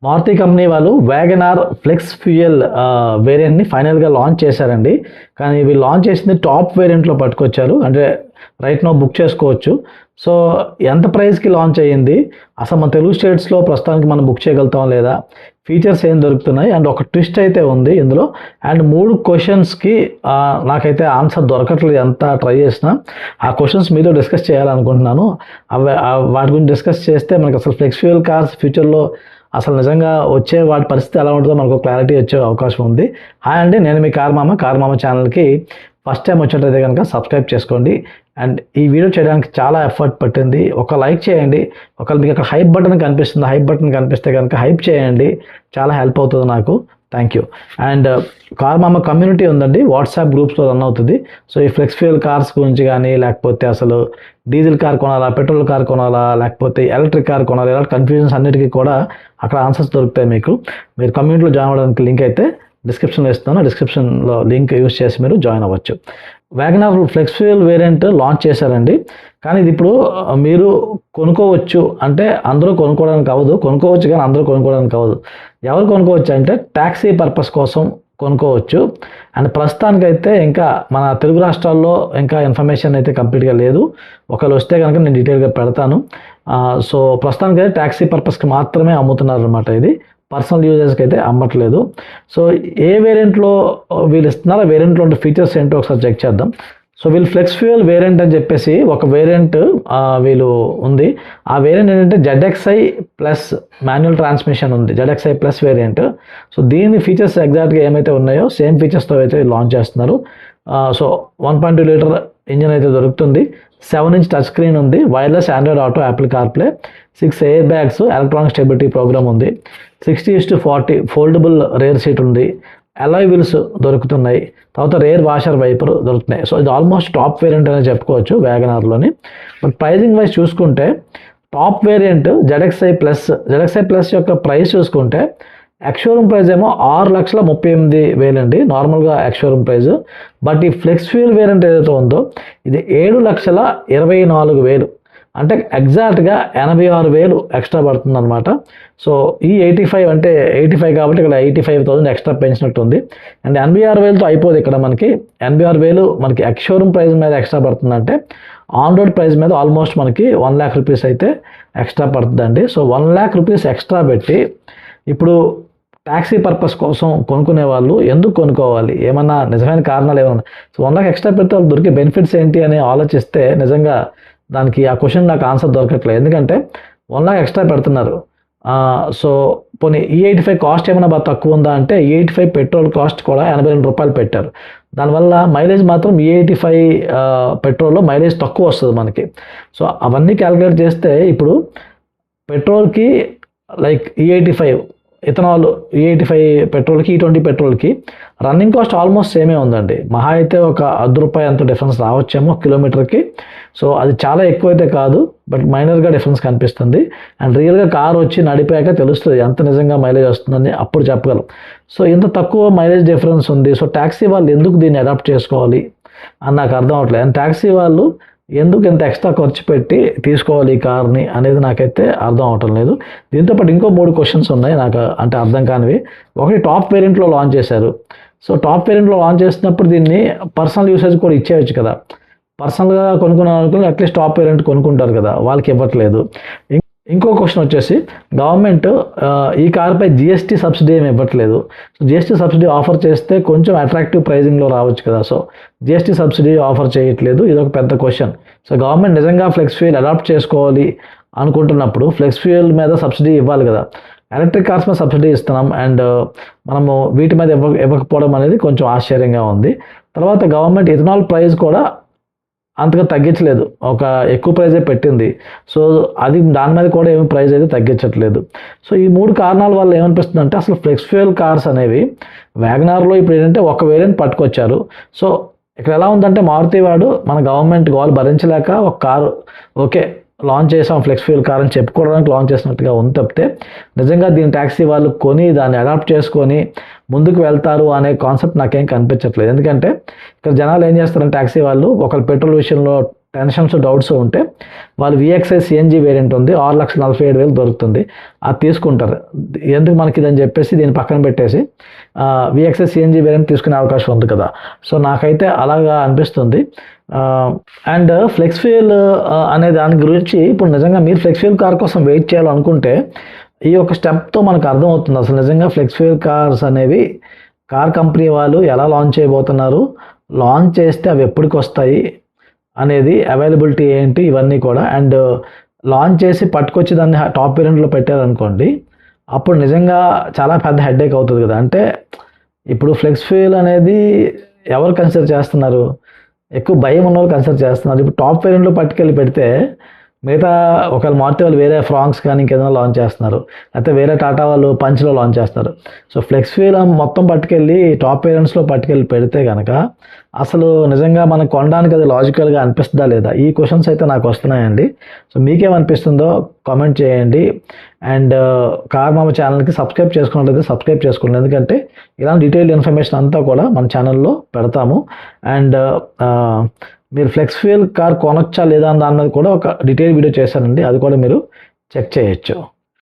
Maruti company వాళ్ళు WagonR flex fuel వేరియంట్ని ఫైనల్గా launch చేశారండి. కానీ ఇవి లాంచ్ చేసింది టాప్ వేరియంట్లో పట్టుకొచ్చారు. అంటే రైట్ నో బుక్ చేసుకోవచ్చు. సో ఎంత ప్రైస్కి లాంచ్ అయ్యింది, అసలు మన తెలుగు స్టేట్స్లో ప్రస్తుతానికి మనం బుక్ చేయగలుగుతాం లేదా, ఫీచర్స్ ఏం దొరుకుతున్నాయి, అండ్ ఒక ట్విస్ట్ అయితే ఉంది ఇందులో. అండ్ 3 క్వశ్చన్స్కి నాకైతే ఆన్సర్ దొరకట్లేదు, ఎంత ట్రై చేసినా. ఆ క్వశ్చన్స్ మీతో డిస్కస్ చేయాలనుకుంటున్నాను. వాటి గురించి డిస్కస్ చేస్తే మనకు అసలు ఫ్లెక్స్ ఫ్యూయల్ కార్స్ ఫ్యూచర్లో అసలు నిజంగా వచ్చే వాటి పరిస్థితి ఎలా ఉంటుందో మనకు క్లారిటీ వచ్చే అవకాశం ఉంది. హాయ్ అండి, నేను మీ కార్ మామ ఛానల్కి ఫస్ట్ టైం వచ్చినట్లయితే కనుక సబ్స్క్రైబ్ చేసుకోండి. అండ్ ఈ వీడియో చేయడానికి చాలా ఎఫర్ట్ పట్టింది. ఒక లైక్ చేయండి. ఒకవేళ మీకు అక్కడ హైప్ బటన్ కనిపిస్తుంది, హైప్ బటన్ కనిపిస్తే కనుక హైప్ చేయండి, చాలా హెల్ప్ అవుతుంది నాకు. Thank you. అండ్ కార్ మామ కమ్యూనిటీ ఉందండి, వాట్సాప్ గ్రూప్స్లో రన్ అవుతుంది. సో ఈ ఫ్లెక్స్ ఫ్యూయల్ కార్స్ గురించి కానీ, లేకపోతే అసలు డీజిల్ కార్ కొనాలా, పెట్రోల్ కార్ కొనాలా, లేకపోతే ఎలక్ట్రిక్ కార్ కొనాలా, ఇలాంటి కన్ఫ్యూజన్స్ అన్నిటికీ కూడా అక్కడ ఆన్సర్స్ దొరుకుతాయి మీకు. మీరు కమ్యూనిటీలో జాయిన్ అవ్వడానికి లింక్ అయితే డిస్క్రిప్షన్లో ఇస్తాను. డిస్క్రిప్షన్లో లింక్ యూస్ చేసి మీరు జాయిన్ అవ్వచ్చు. Wagon R flex fuel variant launch చేశారండి. కానీ ఇది ఇప్పుడు మీరు కొనుక్కోవచ్చు అంటే అందరూ కొనుక్కోవడానికి అవ్వదు, కొనుక్కోవచ్చు కానీ అందరూ కొనుక్కోవడానికి అవ్వదు. ఎవరు కొనుక్కోవచ్చు అంటే ట్యాక్సీ పర్పస్ కోసం కొనుక్కోవచ్చు. అండ్ ప్రస్తుతానికైతే ఇంకా మన తెలుగు రాష్ట్రాల్లో ఇంకా ఇన్ఫర్మేషన్ అయితే కంప్లీట్గా లేదు. ఒకవేళ వస్తే కనుక నేను డీటెయిల్గా పెడతాను. సో ప్రస్తుతానికైతే ట్యాక్సీ పర్పస్కి మాత్రమే అమ్ముతున్నారు అనమాట. ఇది పర్సనల్ యూజర్స్కి అయితే అమ్మట్లేదు. సో ఏ వేరియంట్లో వీళ్ళు ఇస్తున్నారో వేరియంట్లో ఉండే ఫీచర్స్ ఏంటో ఒకసారి చెక్ చేద్దాం. సో వీళ్ళు ఫ్లెక్స్ ఫ్యూయల్ వేరియంట్ అని చెప్పేసి ఒక వేరియంట్ వీళ్ళు ఉంది. ఆ వేరియంట్ ఏంటంటే ZXi ప్లస్ మాన్యువల్ ట్రాన్స్మిషన్ ఉంది, ZXi ప్లస్ వేరియంట్. సో దీని ఫీచర్స్ ఎగ్జాక్ట్గా ఏమైతే ఉన్నాయో సేమ్ ఫీచర్స్తో అయితే లాంచ్ చేస్తున్నారు. సో 1.2 లీటర్ ఇంజిన్ అయితే దొరుకుతుంది, 7 ఇంచ్ టచ్ స్క్రీన్ ఉంది, wireless Android Auto, Apple CarPlay, 6 air bags, electronic stability program ఉంది, 60:40 ఫోల్డబుల్ రేర్ సీట్ ఉంది, అలాయ్ వీల్స్ దొరుకుతున్నాయి, తర్వాత రేర్ వాషర్ వైపర్ దొరుకుతున్నాయి. సో ఇది ఆల్మోస్ట్ టాప్ వేరియంట్ అని చెప్పుకోవచ్చు వ్యాగనార్లోని. బట్ ప్రైజింగ్ వైజ్ చూసుకుంటే టాప్ వేరియంట్ ZXi ప్లస్ యొక్క ప్రైస్ చూసుకుంటే ఎక్స్షోరూమ్ ప్రైస్ ఏమో 6,38,000 అండి, నార్మల్గా ఎక్స్షోరూమ్ ప్రైస్. బట్ ఈ ఫ్లెక్స్ ఫ్యూయల్ వేరియంట్ ఏదైతే ఉందో ఇది 7,24,000, అంటే ఎగ్జాక్ట్గా 86,000 ఎక్స్ట్రా పడుతుంది అనమాట. సో ఈ 85 కాబట్టి ఇక్కడ 85,000 ఎక్స్ట్రా పెంచినట్టుంది. అండ్ 86,000తో అయిపోదు ఇక్కడ మనకి. 86,000 మనకి ఎక్స్షోరూమ్ ప్రైస్ మీద ఎక్స్ట్రా పడుతుందంటే ఆన్ రోడ్ ప్రైస్ మీద ఆల్మోస్ట్ మనకి 1 lakh రూపీస్ అయితే ఎక్స్ట్రా పడుతుందండి. సో 1 lakh రూపీస్ ఎక్స్ట్రా పెట్టి ఇప్పుడు ట్యాక్సీ పర్పస్ కోసం కొనుక్కునే వాళ్ళు ఎందుకు కొనుక్కోవాలి, ఏమన్నా నిజమైన కారణాలు ఏమన్నా? సో 1 lakh ఎక్స్ట్రా పెడితే వాళ్ళు దొరికే బెనిఫిట్స్ ఏంటి అని ఆలోచిస్తే నిజంగా దానికి ఆ క్వశ్చన్ నాకు ఆన్సర్ దొరకట్లేదు. ఎందుకంటే 1 lakh ఎక్స్ట్రా పెడుతున్నారు. సో పోనీ E85 కాస్ట్ ఏమైనా బాగా తక్కువ ఉందా అంటే E85 పెట్రోల్ కాస్ట్ కూడా 82 రూపాయలు పెట్టారు. దానివల్ల మైలేజ్ మాత్రం E85 పెట్రోల్లో మైలేజ్ తక్కువ వస్తుంది మనకి. సో అవన్నీ క్యాలిక్యులేట్ చేస్తే ఇప్పుడు పెట్రోల్కి లైక్ E85 ఇథనాల్, E85 పెట్రోల్కి, E20 పెట్రోల్కి రన్నింగ్ కాస్ట్ ఆల్మోస్ట్ సేమే ఉందండి. మహా అయితే ఒక ₹10 అంత డిఫరెన్స్ రావచ్చేమో కిలోమీటర్కి. సో అది చాలా ఎక్కువైతే కాదు, బట్ మైనర్గా డిఫరెన్స్ కనిపిస్తుంది. అండ్ రియల్గా కార్ వచ్చి నడిపాక తెలుస్తుంది ఎంత నిజంగా మైలేజ్ వస్తుందని, అప్పుడు చెప్పగలం. సో ఇంత తక్కువ మైలేజ్ డిఫరెన్స్ ఉంది. సో ట్యాక్సీ వాళ్ళు ఎందుకు దీన్ని అడాప్ట్ చేసుకోవాలి అని నాకు అర్థం అవ్వట్లేదు. అండ్ ట్యాక్సీ వాళ్ళు ఎందుకు ఎంత ఎక్స్ట్రా ఖర్చు పెట్టి తీసుకోవాలి ఈ కార్ని అనేది నాకైతే అర్థం అవటం లేదు. దీంతోపాటు ఇంకో 3 క్వశ్చన్స్ ఉన్నాయి నాకు, అంటే అర్థం కానివి. ఒకటి, టాప్ వేరియంట్లో లాంచ్ చేశారు. సో టాప్ వేరియంట్లో లాంచ్ చేసినప్పుడు దీన్ని పర్సనల్ యూసేజ్ కూడా ఇచ్చేయచ్చు కదా. పర్సనల్గా కొనుక్కున్నాను అనుకుని అట్లీస్ట్ టాప్ వేరియంట్ కొనుక్కుంటారు కదా, వాళ్ళకి ఇవ్వట్లేదు. ఇంకో క్వశ్చన్ వచ్చేసి గవర్నమెంట్ ఈ కార్పై GST సబ్సిడీ ఏమి ఇవ్వట్లేదు. సో GST సబ్సిడీ ఆఫర్ చేస్తే కొంచెం అట్రాక్టివ్ ప్రైజింగ్లో రావచ్చు కదా. సో GST సబ్సిడీ ఆఫర్ చేయట్లేదు, ఇది ఒక పెద్ద క్వశ్చన్. సో గవర్నమెంట్ నిజంగా ఫ్లెక్స్ ఫ్యూయల్ అడాప్ట్ చేసుకోవాలి అనుకుంటున్నప్పుడు ఫ్లెక్స్ ఫ్యూయల్ మీద సబ్సిడీ ఇవ్వాలి కదా. ఎలక్ట్రిక్ కార్స్ మీద సబ్సిడీ ఇస్తున్నాం, అండ్ మనము వీటి మీద ఇవ్వకపోవడం అనేది కొంచెం ఆశ్చర్యంగా ఉంది. తర్వాత గవర్నమెంట్ ఇథనాల్ ప్రైస్ కూడా అంతగా తగ్గించలేదు, ఒక ఎక్కువ ప్రైజే పెట్టింది. సో అది దాని మీద కూడా ఏమి ప్రైస్ అయితే తగ్గించట్లేదు. సో ఈ 3 కారణాల వల్ల ఏమనిపిస్తుంది అంటే అసలు ఫ్లెక్స్ ఫ్యూయల్ కార్స్ అనేవి వ్యాగనార్లో ఇప్పుడు ఏంటంటే ఒక వేరియంట్ పట్టుకొచ్చారు. సో ఇక్కడ ఎలా ఉందంటే మారుతి వాడు మన గవర్నమెంట్ గోల్ భరించలేక ఒక కారు ఓకే లాంచ్ చేసాం ఫ్లెక్స్ ఫ్యూయల్ కార్ అని చెప్పుకోవడానికి లాంచ్ చేసినట్టుగా ఉంది తప్పితే నిజంగా దీని ట్యాక్సీ వాళ్ళు కొని దాన్ని అడాప్ట్ చేసుకొని ముందుకు వెళ్తారు అనే కాన్సెప్ట్ నాకేం కనిపించట్లేదు. ఎందుకంటే ఇక్కడ జనాలు ఏం చేస్తారంటే ట్యాక్సీ వాళ్ళు ఒకళ్ళు పెట్రోల్ విషయంలో టెన్షన్స్ డౌట్స్ ఉంటే వాళ్ళు VXI CNG వేరియంట్ ఉంది 6,47,000 దొరుకుతుంది, అది తీసుకుంటారు. ఎందుకు మనకి ఇదని చెప్పేసి దీన్ని పక్కన పెట్టేసి VXI CNG వేరియంట్ తీసుకునే అవకాశం ఉంది కదా. సో నాకైతే అలాగా అనిపిస్తుంది. అండ్ ఫ్లెక్స్ ఫ్యూయల్ అనే దాని గురించి ఇప్పుడు నిజంగా మీరు ఫ్లెక్స్ ఫ్యూయల్ కార్ కోసం వెయిట్ చేయాలనుకుంటే ఈ ఒక స్టెప్తో మనకు అర్థమవుతుంది అసలు నిజంగా ఫ్లెక్స్ ఫ్యూయల్ కార్స్ అనేవి కార్ కంపెనీ వాళ్ళు ఎలా లాంచ్ చేయబోతున్నారు, లాంచ్ చేస్తే అవి ఎప్పటికి వస్తాయి అనేది, అవైలబిలిటీ ఏంటి, ఇవన్నీ కూడా. అండ్ లాంచ్ చేసి పట్టుకొచ్చి దాన్ని టాప్ వేరియంట్లో పెట్టారనుకోండి, అప్పుడు నిజంగా చాలా పెద్ద హెడేక్ అవుతుంది కదా. అంటే ఇప్పుడు ఫ్లెక్స్ ఫ్యూయల్ అనేది ఎవరు కన్సిడర్ చేస్తున్నారు, ఎక్కువ భయం ఉన్న వాళ్ళు కన్సిడర్ చేస్తున్నారు. ఇప్పుడు టాప్ వేరియంట్లో పట్టుకెళ్ళి పెడితే మిగతా ఒకవేళ మారుతి వాళ్ళు వేరే ఫ్రాంక్స్ కానీ ఇంకేదైనా లాంచ్ చేస్తున్నారు, లేకపోతే వేరే టాటా వాళ్ళు పంచ్లో లాంచ్ చేస్తారు. సో ఫ్లెక్స్ ఫ్యూయల్ మొత్తం పట్టుకెళ్ళి టాప్ వేరియంట్స్లో పట్టుకెళ్ళి పెడితే కనుక అసలు నిజంగా మనం కొనడానికి అది లాజికల్గా అనిపిస్తుందా లేదా, ఈ క్వశ్చన్స్ అయితే నాకు వస్తున్నాయండి. సో మీకేమనిపిస్తుందో కామెంట్ చేయండి. అండ్ కార్ మామ ఛానల్కి సబ్స్క్రైబ్ చేసుకున్నట్లయితే సబ్స్క్రైబ్ చేసుకోండి, ఎందుకంటే ఇలాంటి డీటెయిల్డ్ ఇన్ఫర్మేషన్ అంతా కూడా మన ఛానల్లో పెడతాము. అండ్ మీరు ఫ్లెక్స్ ఫ్యూయల్ కార్ కొనొచ్చా లేదా అన్నది కూడా ఒక డీటెయిల్ వీడియో చేశానండి, అది కూడా మీరు చెక్ చేయొచ్చు.